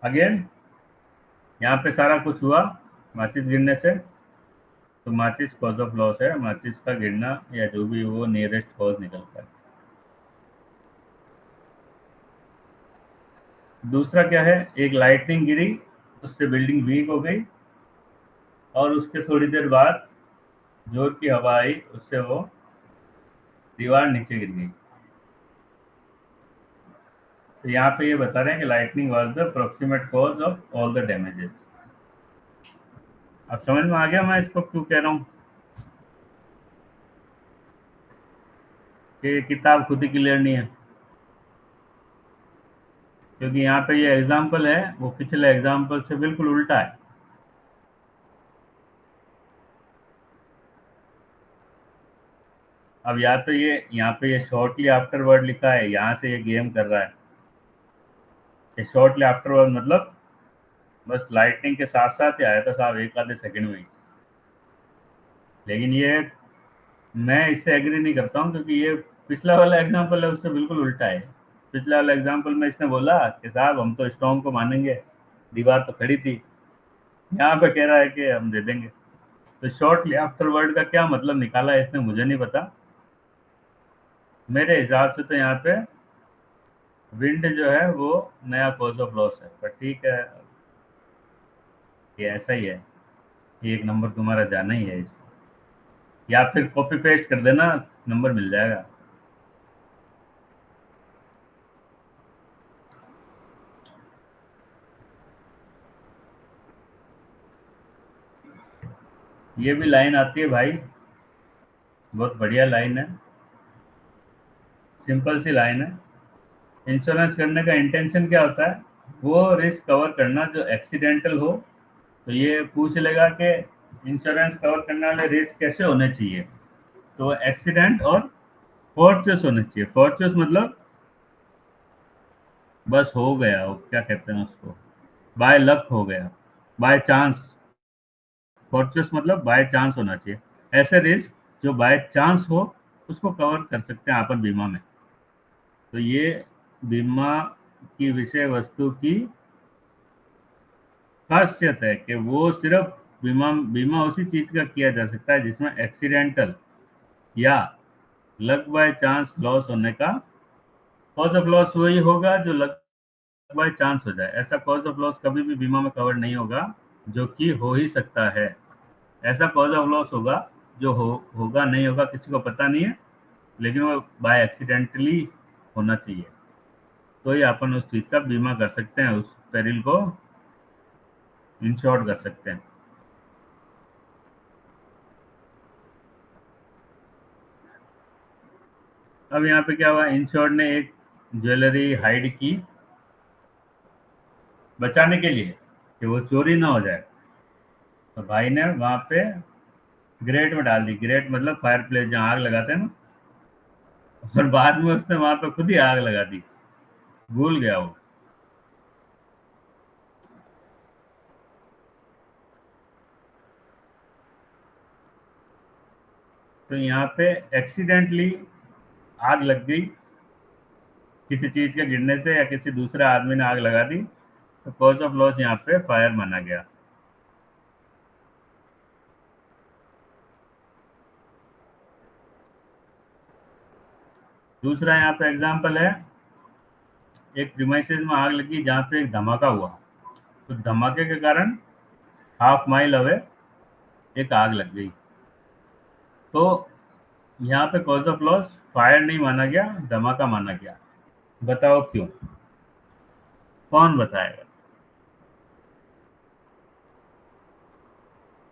अगेन यहाँ पे सारा कुछ हुआ माचिस गिरने से। तो माचिस कॉज ऑफ लॉस है, माचिस का गिरना या जो भी वो नियरेस्ट कॉज निकलता है। दूसरा क्या है? एक लाइटनिंग गिरी, उससे बिल्डिंग वीक हो गई और उसके थोड़ी देर बाद जोर की हवा आई, उससे वो दीवार नीचे गिर गई। तो यहाँ पे ये बता रहे हैं कि lightning was the approximate cause of all the damages. अब समझ में आ गया मैं इसको क्यों कह रहा हूँ कि किताब खुद ही क्लियर नहीं है? क्योंकि यहाँ पे ये एग्जाम्पल है वो पिछले एग्जाम्पल से बिल्कुल उल्टा है। अब या तो ये यहाँ पे ये शॉर्टली आफ्टर वर्ड लिखा है, यहाँ से ये गेम कर रहा है। ये शॉर्टली आफ्टर वर्ड मतलब बस लाइटनिंग के साथ साथ ही आया था साहब, एक आधे सेकंड में ही। लेकिन ये मैं इससे एग्री नहीं करता हूँ क्योंकि ये पिछला वाला एग्जाम्पल है उससे बिल्कुल उल्टा है। पिछला वाला एग्जाम्पल में इसने बोला कि साहब हम तो स्टॉर्म को मानेंगे, दीवार तो खड़ी थी। यहाँ पे कह रहा है कि हम दे देंगे। तो शॉर्टली आफ्टर वर्ड का क्या मतलब निकाला है इसने मुझे नहीं पता। मेरे हिसाब से तो यहाँ पे विंड जो है वो नया कॉज ऑफ लॉस है, पर ठीक है ये ऐसा ही है। एक नंबर तुम्हारा जाना ही है इसको, या फिर कॉपी पेस्ट कर देना, नंबर मिल जाएगा। ये भी लाइन आती है भाई, बहुत बढ़िया लाइन है, सिंपल सी लाइन है। इंश्योरेंस करने का इंटेंशन क्या होता है? वो रिस्क कवर करना जो एक्सीडेंटल हो। तो ये पूछ लेगा कि इंश्योरेंस कवर करने वाले रिस्क कैसे होने चाहिए, तो एक्सीडेंट और फॉर्चूस होने चाहिए। फॉर्चूस मतलब बस हो गया, वो क्या कहते हैं उसको, बाय लक हो गया, बाय चांस। फॉर्चूस मतलब बाय चांस होना चाहिए। ऐसे रिस्क जो बाय चांस हो, उसको कवर कर सकते हैं अपन बीमा में। तो ये बीमा की विषय वस्तु की खासियत है कि वो सिर्फ बीमा बीमा उसी चीज का किया जा सकता है जिसमें एक्सीडेंटल या लक बाय चांस लॉस होने का कॉज ऑफ लॉस वही होगा जो लक बाय चांस हो जाए। ऐसा कॉज ऑफ लॉस कभी भी बीमा में कवर नहीं होगा, जो कि हो ही सकता है। ऐसा कॉज ऑफ लॉस होगा जो होगा नहीं होगा किसी को पता नहीं है, लेकिन वो बाय एक्सीडेंटली होना चाहिए। तो ही अपन उस चीज का बीमा कर सकते हैं, उस पेरिल को इंश्योर कर सकते हैं। अब यहाँ पे क्या हुआ, इंश्योर्ड ने एक ज्वेलरी हाइड की बचाने के लिए कि वो चोरी ना हो जाए। तो भाई ने वहां पे ग्रेट में डाल दी। ग्रेट मतलब फायर प्लेस, जहाँ आग लगाते हैं ना। और बाद में उसने वहां पे खुद ही आग लगा दी, भूल गया वो। तो यहाँ पे एक्सीडेंटली आग लग गई, किसी चीज के गिरने से या किसी दूसरे आदमी ने आग लगा दी, तो कॉज ऑफ लॉस यहाँ पे फायर माना गया। दूसरा यहाँ पे एग्जाम्पल है, एक प्रीमाइसेस में आग लगी जहाँ पे एक धमाका हुआ। तो धमाके के कारण हाफ माइल अवे एक आग लग गई। तो यहाँ पे कॉज ऑफ लॉस फायर नहीं माना गया, धमाका माना गया। बताओ क्यों? कौन बताएगा?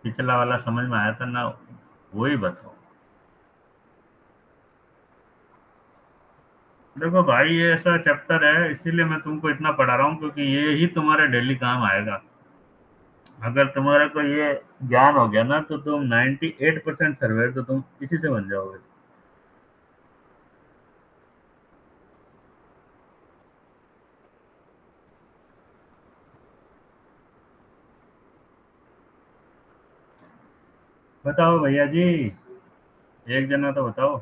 पिछला वाला समझ में आया था ना, वही बताओ। देखो भाई, ये ऐसा चैप्टर है, इसीलिए मैं तुमको इतना पढ़ा रहा हूँ, क्योंकि ये ही तुम्हारे डेली काम आएगा। अगर तुम्हारा को ये ज्ञान हो गया ना, तो तुम 98% सर्वे तो तुम इसी से बन जाओगे। बताओ भैया जी, एक जना तो बताओ।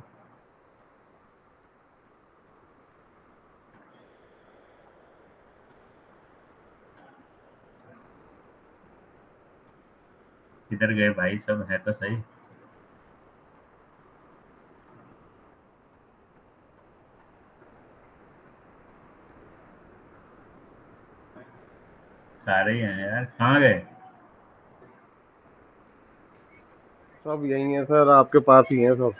किधर गए भाई, सब है तो सही। सारे ही हैं यार, कहाँ गए? सब यही है सर, आपके पास ही है सब।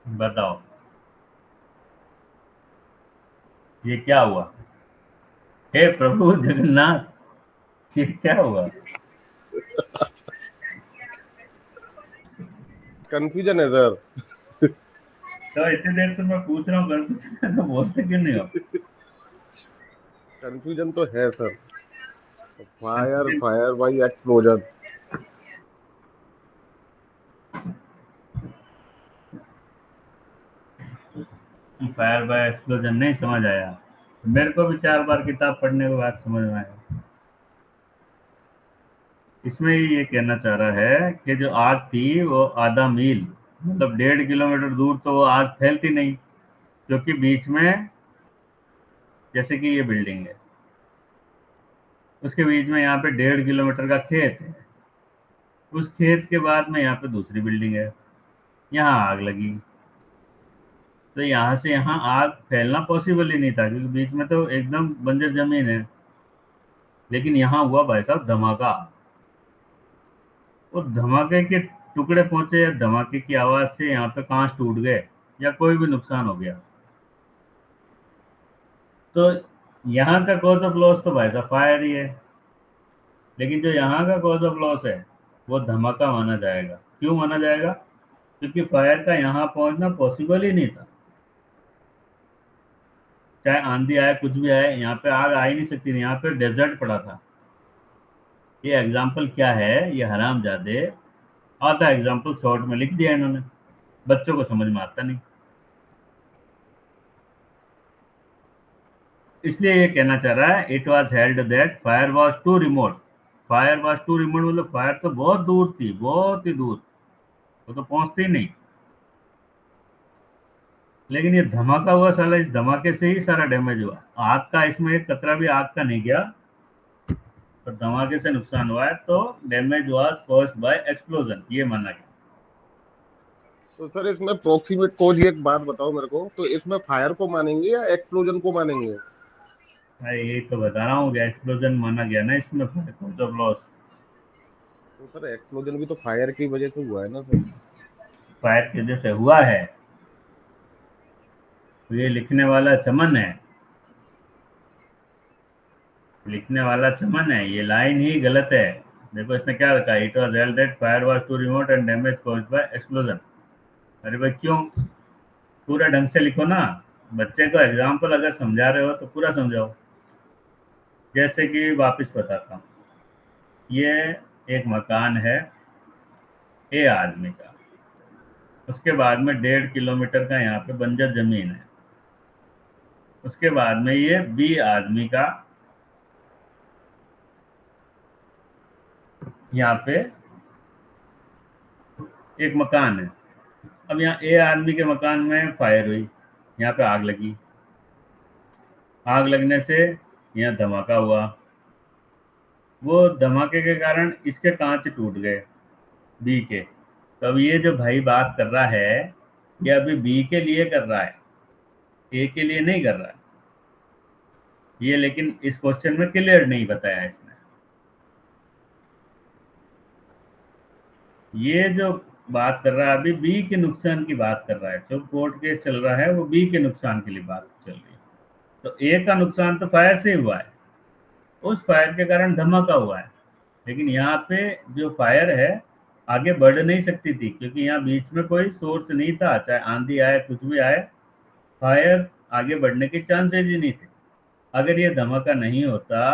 बताओ, ये क्या हुआ? हे प्रभु जगन्नाथ, ये क्या हुआ? कंफ्यूजन है सर। तो इतनी देर से मैं पूछ रहा हूँ, कंफ्यूजन तो बोलते क्यों नहीं हो? कंफ्यूजन तो है sir. Fire confusion. Fire by explosion. Fire bye explosion नहीं समझ आया? मेरे को भी 4 बार किताब पढ़ने के बाद समझ में आया। इसमें ये कहना चाह रहा है कि जो आग थी वो आधा मील, मतलब 1.5 किलोमीटर दूर तो वो आग फैलती नहीं, क्योंकि बीच में, जैसे कि ये बिल्डिंग है, उसके बीच में यहाँ पे 1.5 किलोमीटर का खेत है। उस खेत के बाद में यहाँ पे दूसरी बिल्डिंग है, यहाँ आग लगी। तो यहाँ से यहाँ आग फैलना पॉसिबल ही नहीं था, क्योंकि बीच में तो एकदम बंजर जमीन है। लेकिन यहाँ हुआ भाई साहब धमाका। वो धमाके के टुकड़े पहुंचे, या धमाके की आवाज से यहाँ पे कांच टूट गए, या कोई भी नुकसान हो गया। तो यहाँ का कॉज ऑफ लॉस तो भाई साहब फायर ही है। लेकिन जो यहाँ का कॉज ऑफ लॉस है, वो धमाका माना जाएगा। क्यों माना जाएगा? क्योंकि फायर का यहाँ पहुंचना पॉसिबल ही नहीं था। चाहे आंधी आए, कुछ भी आए, यहाँ पे आग आ ही नहीं सकती थी, यहाँ पे डेजर्ट पड़ा था। ये एग्जाम्पल क्या है, ये हरामजादे आधा एग्जाम्पल शॉर्ट में लिख दिया इन्होंने, बच्चों को समझ में आता नहीं। इसलिए ये कहना चाह रहा है, it was held that fire was too remote. Fire was too remote मतलब फायर तो बहुत दूर थी, बहुत ही दूर, वो तो पहुंचती ही नहीं। लेकिन ये धमाका हुआ, साला इस धमाके से ही सारा डैमेज हुआ। आग का इसमें एक कतरा भी आग का नहीं गया, तो धमाके से नुकसान हुआ है, तो damage was caused by explosion, ये माना गया। तो सर इसमें प्रोक्सीमेट कॉज, एक बात बताओ मेरे को, तो इसमें फायर को मानेंगे या एक्सप्लोजन को मानेंगे? मैं यही तो बता रहा हूँ कि एक्सप्लोजन माना गया ना इसमें, कॉज ऑफ लॉस। तो सर एक्सप्लोजन भी तो फायर की वजह से हुआ है ना सर? फायर की वजह से हुआ है, तो ये लिखने वाला चमन है, लिखने वाला चमन है, ये लाइन ही गलत है। देखो इसने क्या रखा है, it was held that fire was too remote and damage caused by explosion. अरे भाई क्यों, पूरा ढंग से लिखो ना। बच्चे को एग्जाम्पल अगर समझा रहे हो तो पूरा समझाओ। जैसे कि वापस बताता हूँ, ये एक मकान है ए आदमी का, उसके बाद में 1.5 किलोमीटर का यहाँ पे बंजर जमीन है, उसके बाद में ये बी आदमी का यहाँ पे एक मकान है। अब यहाँ ए आदमी के मकान में फायर हुई, यहाँ पे आग लगी, आग लगने से यहाँ धमाका हुआ, वो धमाके के कारण इसके कांच टूट गए बी के। तो अब ये जो भाई बात कर रहा है, ये अभी बी के लिए कर रहा है, ए के लिए नहीं कर रहा है ये, लेकिन इस क्वेश्चन में क्लियर नहीं बताया इसने। ये जो बात कर रहा है अभी बी के नुकसान की बात कर रहा है, जो कोर्ट केस चल रहा है वो बी के नुकसान के लिए बात चल रही है। तो ए का नुकसान तो फायर से ही हुआ है, उस फायर के कारण धमाका हुआ है, लेकिन यहाँ पे जो फायर है आगे बढ़ नहीं सकती थी, क्योंकि यहाँ बीच में कोई सोर्स नहीं था, चाहे आंधी आए कुछ भी आए, फायर आगे बढ़ने के चांसेस ही नहीं थे। अगर ये धमाका नहीं होता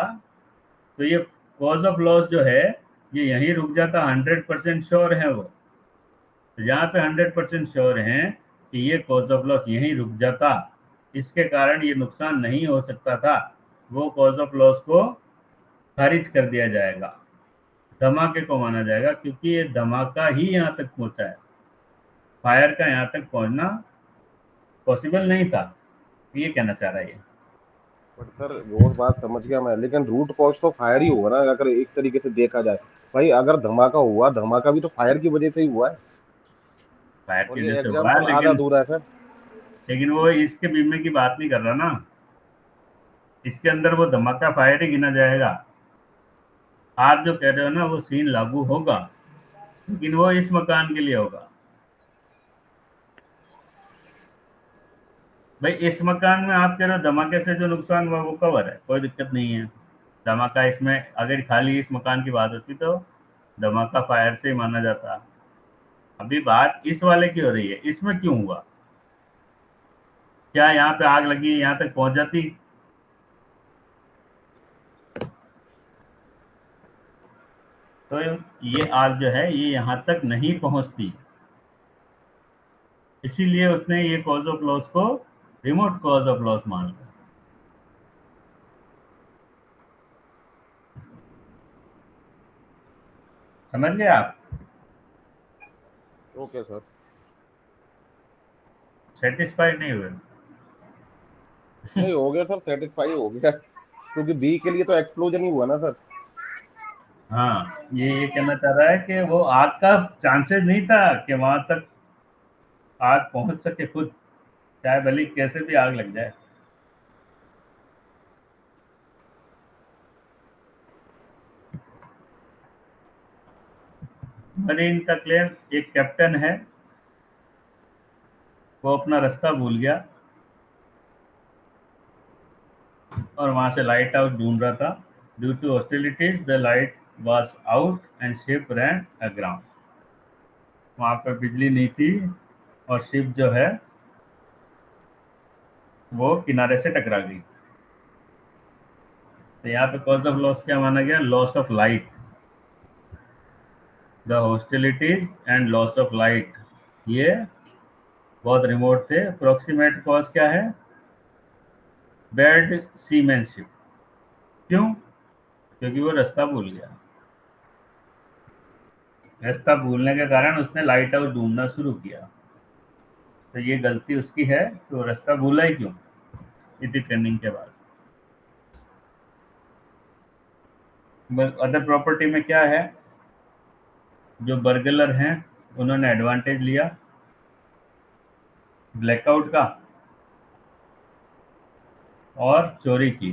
तो ये कॉज ऑफ लॉस जो है ये यहीं रुक जाता, 100% श्योर है वो। तो जहाँ पे 100% श्योर हैं कि ये कॉज ऑफ लॉस यहीं रुक जाता, इसके कारण ये नुकसान नहीं हो सकता था, वो कॉज ऑफ लॉस को खारिज कर दिया जाएगा, धमाके को माना जाएगा, क्योंकि ये धमाका ही यहाँ तक पहुंचा है, फायर का यहाँ तक पहुंचना पॉसिबल नहीं था, ये कहना चाह रहा है ये। बट सर वो बात समझ गया मैं, लेकिन रूट कॉज तो फायर ही होगा ना, अगर एक तरीके से देखा जाए। भाई अगर धमाका हुआ, धमाका भी तो फायर की वजह से ही हुआ है। फायर और की ये वजह से हुआ है, एग्जाम्पल आधा अधूरा है सर। लेकिन वो इसके बीमे की बात नहीं कर रहा ना, इसके अंदर वो धमाका फायर ही गिना जाएगा। आप जो कह रहे हो ना वो सीन लागू होगा, लेकिन वो इस मकान के लिए होगा। भाई इस मकान में आप कह रहे हो धमाके से जो नुकसान हुआ वो कवर है, कोई दिक्कत नहीं है। धमाका इसमें अगर खाली इस मकान की बात होती तो धमाका फायर से ही माना जाता। अभी बात इस वाले की हो रही है, इसमें क्यों हुआ, क्या यहाँ पे आग लगी यहाँ तक पहुंच जाती? तो ये आग जो है ये यहाँ तक नहीं पहुंचती, इसीलिए उसने ये कॉज ऑफ लॉस को रिमोट कॉज ऑफ लॉस मान लिया। समझ गए आप? Okay sir. सेटिस्फाइड नहीं हुए? नहीं हो गया सर, सेटिस्फाई हो गया, क्योंकि बी के लिए तो एक्सप्लोजन ही हुआ ना सर। हाँ, ये कहना चाह रहा है कि वो आग का चांसेस नहीं था कि वहां तक आग पहुंच सके खुद, चाहे भले कैसे भी आग लग जाए। मरीन का क्लेम, एक कैप्टन है, वो अपना रास्ता भूल गया और वहां से लाइट हाउस ढूंढ रहा था। Due to hostilities the light was out and ship ran aground. वहां पर बिजली नहीं थी और शिप जो है वो किनारे से टकरा गई। तो यहाँ पे कॉज ऑफ लॉस क्या माना गया? Loss of light. The hostilities and loss of light, ये बहुत रिमोट थे। अप्रोक्सीमेट कॉज क्या है? Bad seamanship. क्यों? क्योंकि वो रास्ता भूल गया। रास्ता भूलने के कारण उसने लाइट हाउस ढूंढना शुरू किया। तो ये गलती उसकी है कि वो रास्ता भूला ही क्यों इतनी ट्रेनिंग के बाद। अदर प्रॉपर्टी में क्या है? जो बर्गलर हैं उन्होंने एडवांटेज लिया ब्लैकआउट का और चोरी की।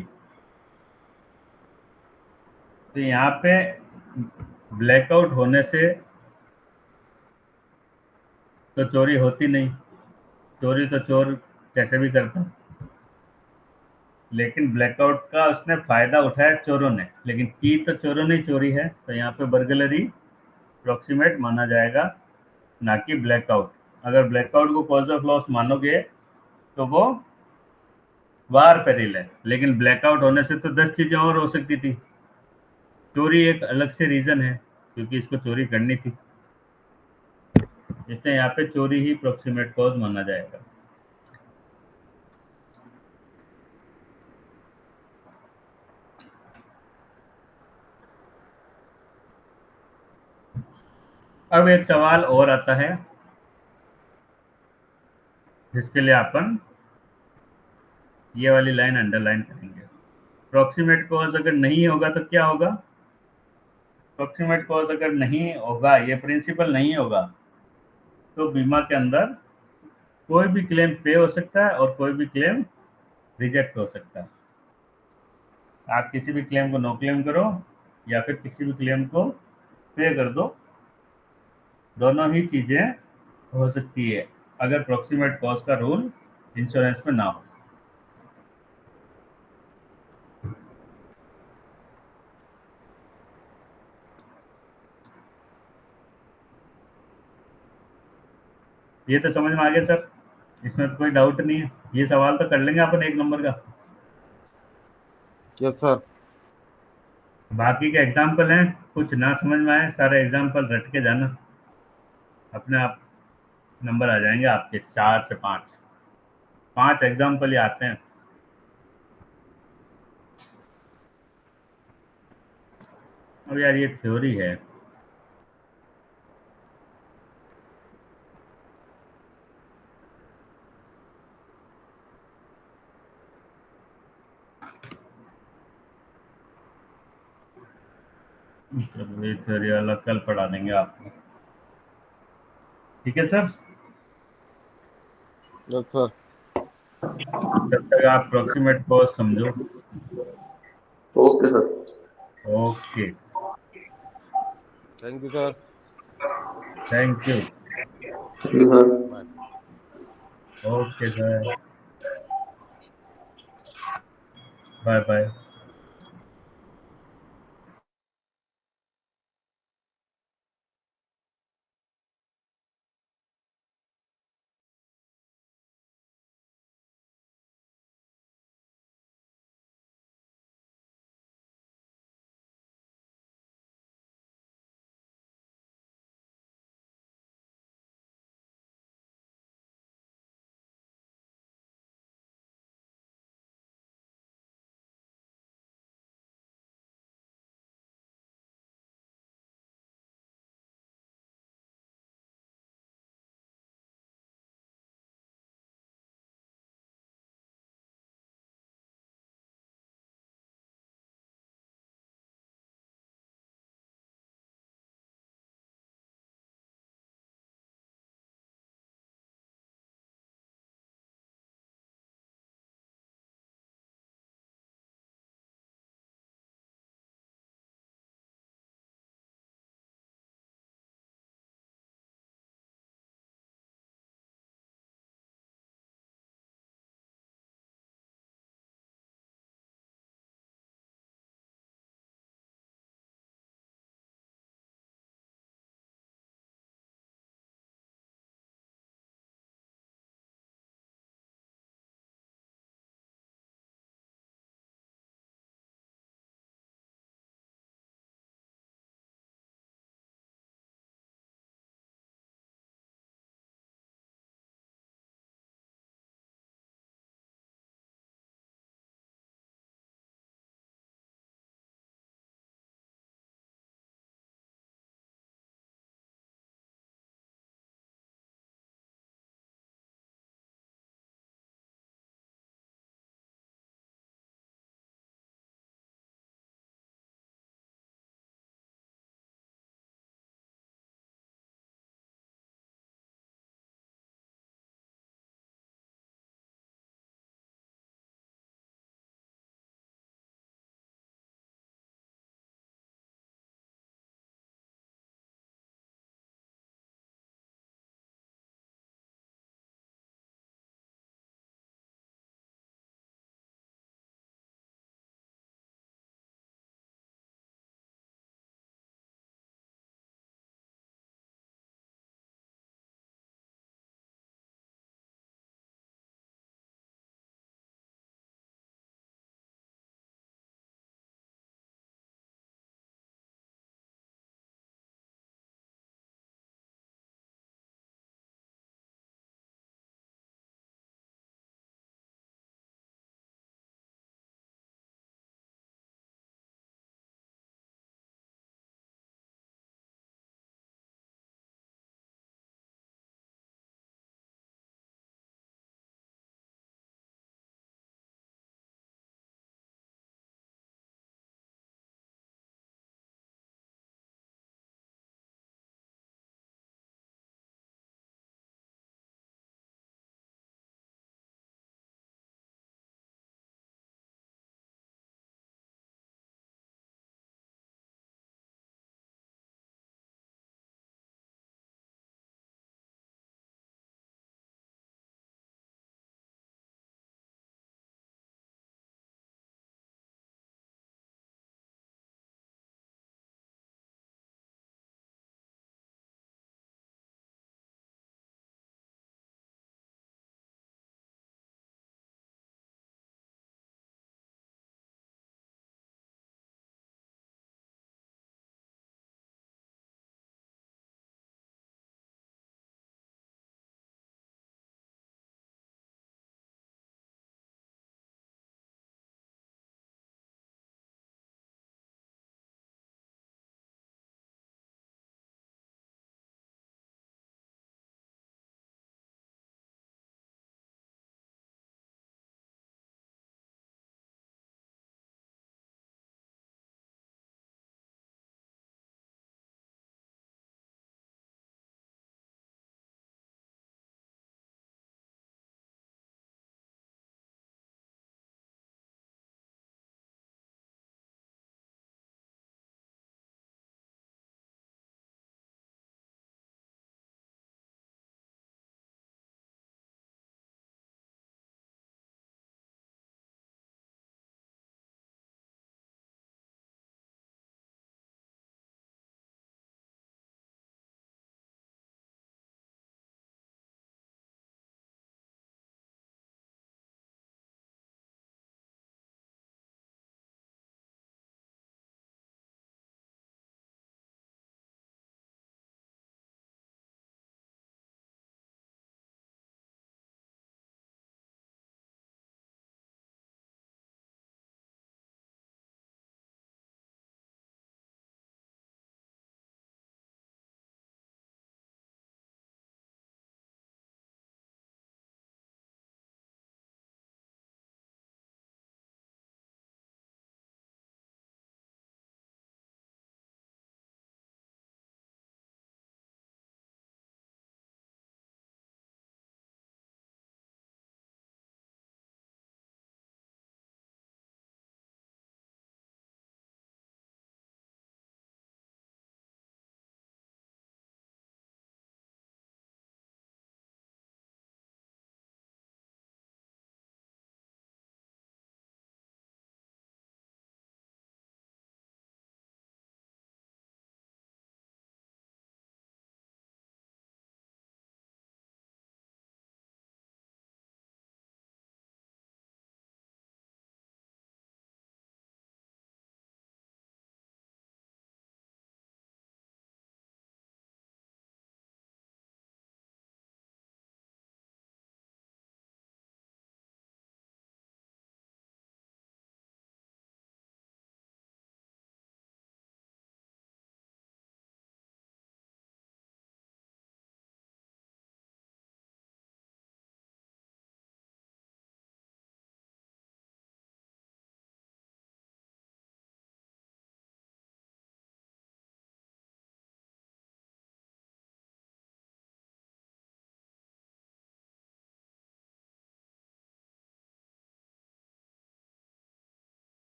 तो यहाँ पे ब्लैकआउट होने से तो चोरी होती नहीं, चोरी तो चोर कैसे भी करता, लेकिन ब्लैकआउट का उसने फायदा उठाया चोरों ने, लेकिन की तो चोरों ने चोरी है। तो यहाँ पे बर्गलरी अप्रोक्सीमेट माना जाएगा, ना कि ब्लैकआउट। अगर ब्लैकआउट को कॉज ऑफ लॉस मानोगे तो वो वार पेरिल है, लेकिन ब्लैकआउट होने से तो 10 चीजें और हो सकती थी। चोरी एक अलग से रीजन है क्योंकि इसको चोरी करनी थी, इसलिए यहाँ पे चोरी ही अप्रोक्सीमेट कॉज माना जाएगा। अब एक सवाल और आता है जिसके लिए अपन ये वाली लाइन अंडरलाइन करेंगे। अप्रोक्सीमेट कॉज अगर नहीं होगा तो क्या होगा? अप्रोक्सीमेट कॉज अगर नहीं होगा, ये प्रिंसिपल नहीं होगा, तो बीमा के अंदर कोई भी क्लेम पे हो सकता है और कोई भी क्लेम रिजेक्ट हो सकता है। आप किसी भी क्लेम को नो क्लेम करो या फिर किसी भी क्लेम को पे कर दो, दोनों ही चीजें हो सकती है अगर अप्रोक्सीमेट कॉज का रूल इंश्योरेंस में ना हो। ये तो समझ में आ गया सर, इसमें तो कोई डाउट नहीं है। ये सवाल तो कर लेंगे अपन 1 नंबर का। Yes sir. बाकी के एग्जाम्पल हैं, कुछ ना समझ में आए सारे एग्जाम्पल रट के जाना, अपने आप नंबर आ जाएंगे आपके 4 से 5। 5 एग्जाम्पल ही आते हैं। अब यार ये थ्योरी है, चलो ये थ्योरी वाला कल पढ़ा देंगे आपको। ठीक है सर, यस सर। तब तक आप अप्रोक्सीमेट कॉस्ट समझो। Okay sir. Okay, thank you sir. Thank you. Thank you sir. Bye. Okay sir, bye bye.